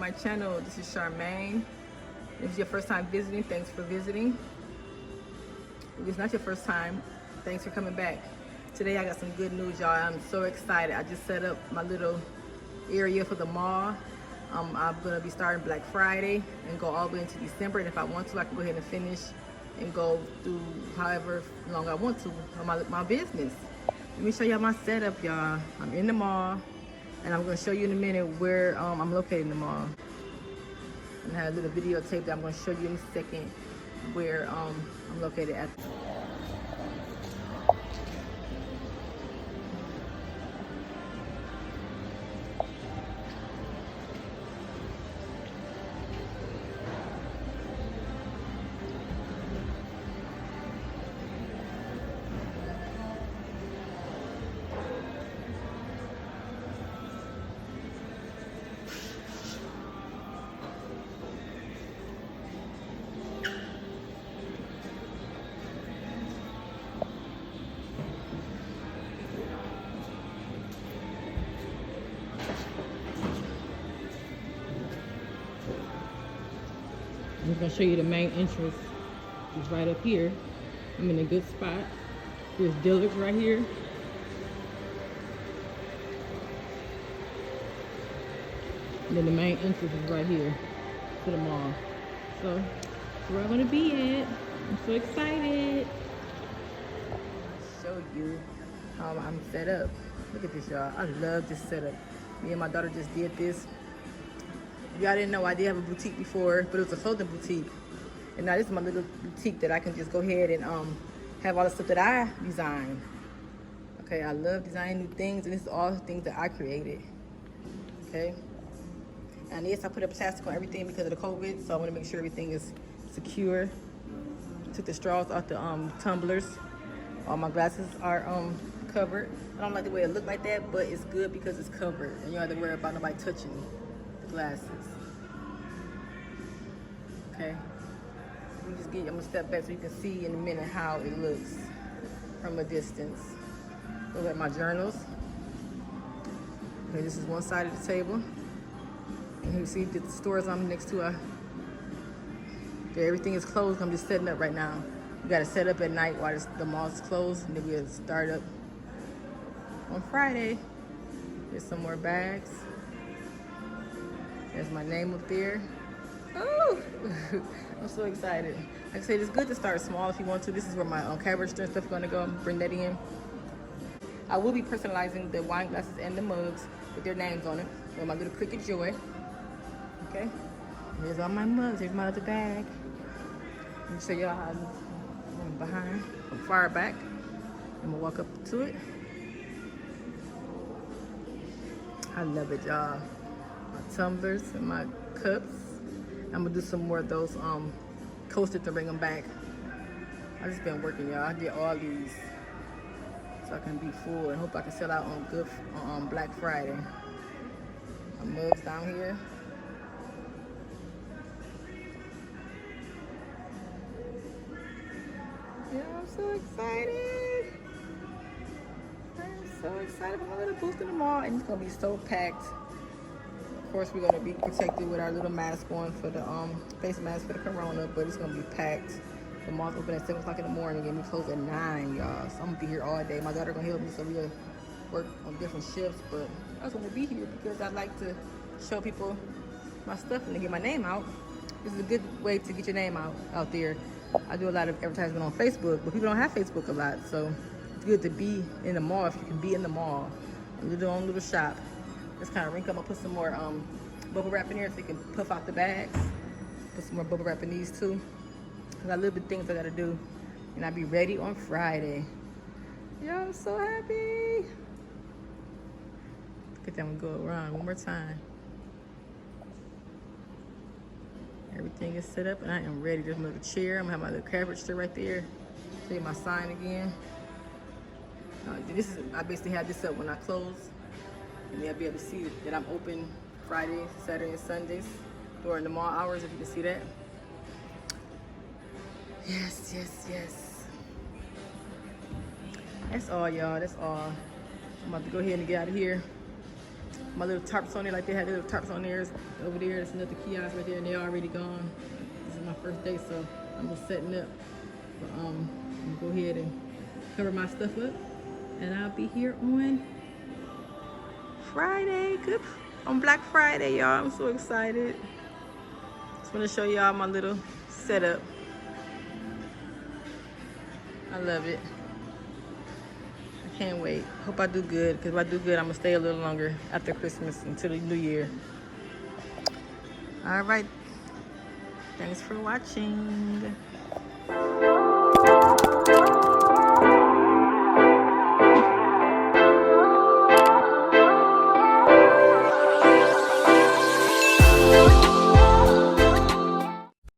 my channel. This is Charmaine. If it's your first time visiting, thanks for visiting. If it's not your first time, thanks for coming back. Today I got some good news, y'all. I'm so excited. I just set up my little area for the mall. I'm gonna be starting Black Friday and go all the way into December, and if I want to, I can go ahead and finish and go through however long I want to on my business. Let me show y'all my setup, y'all. I'm in the mall, and I'm gonna show you in a minute where I'm located in the mall. And I have a little videotape that I'm gonna show you in a second where I'm located at. I'm gonna show you the main entrance. It's right up here. I'm in a good spot. There's Dillard's right here. And then the main entrance is right here to the mall. So that's where I'm gonna be at. I'm so excited. I'll show you how I'm set up. Look at this, y'all. I love this setup. Me and my daughter just did this. Y'all didn't know I did have a boutique before, but it was a clothing boutique. And now this is my little boutique that I can just go ahead and have all the stuff that I design. Okay, I love designing new things, and this is all the things that I created. Okay. And yes, I put up plastic on everything because of the COVID, so I want to make sure everything is secure. Took the straws off the tumblers. All my glasses are covered. I don't like the way it look like that, but it's good because it's covered, and you don't have to worry about nobody touching glasses. Okay, I'm gonna step back so you can see in a minute how it looks from a distance. Look at my journals. Okay, this is one side of the table, and you see the stores I'm next to. Everything is closed. I'm just setting up right now. We gotta set up at night while the mall's closed, and then we'll start up on Friday. There's some more bags. There's my name up there. Oh, I'm so excited. Like I said, it's good to start small if you want to. This is where my cabbage and stuff is gonna go. I'm gonna bring that in. I will be personalizing the wine glasses and the mugs with their names on it. With my little Cricket Joy. Okay. Here's all my mugs. Here's my other bag. Let me show y'all how I'm behind, from far back. I'm gonna walk up to it. I love it, y'all. My tumblers and my cups. I'm gonna do some more of those coasters to bring them back. I just been working, y'all. I did all these so I can be full and hope I can sell out on Black Friday. My mugs down here. Yeah, I'm so excited. I'm so excited for my little booth in the mall, and it's gonna be so packed. Of course, we're gonna be protected with our little mask on for the face mask for the corona, but it's gonna be packed. The mall's open at 7 o'clock in the morning, and we close at 9, y'all. So I'm gonna be here all day. My daughter gonna help me, so we'll work on different shifts. But I just wanna be here because I like to show people my stuff and to get my name out. This is a good way to get your name out there. I do a lot of advertisement on Facebook, but people don't have Facebook a lot, so it's good to be in the mall if you can be in the mall and do your own little shop. Just kind of wrinkle. I'm gonna put some more bubble wrap in here so you can puff out the bags. Put some more bubble wrap in these too. I got a little bit of things I gotta do, and I'll be ready on Friday. Y'all, I'm so happy. Look at them go around one more time. Everything is set up, and I am ready. There's my little chair. I'm gonna have my little cabbage stir right there. Show you my sign again. I basically had this up when I close, and you'll be able to see that I'm open Friday, Saturday, and Sundays during the mall hours, if you can see that. Yes, yes, yes. That's all, y'all. That's all. I'm about to go ahead and get out of here. my little tarps on there, like they had little tarps on theirs over there. There's another kiosk right there, and they're already gone. This is my first day, so I'm just setting up. But I'm gonna go ahead and cover my stuff up, and I'll be here on Friday. Good, on Black Friday, y'all. I'm so excited. Just want to show y'all my little setup. I love it. I can't wait. Hope I do good, because if I do good, I'm gonna stay a little longer after Christmas until the new year. All right. Thanks for watching.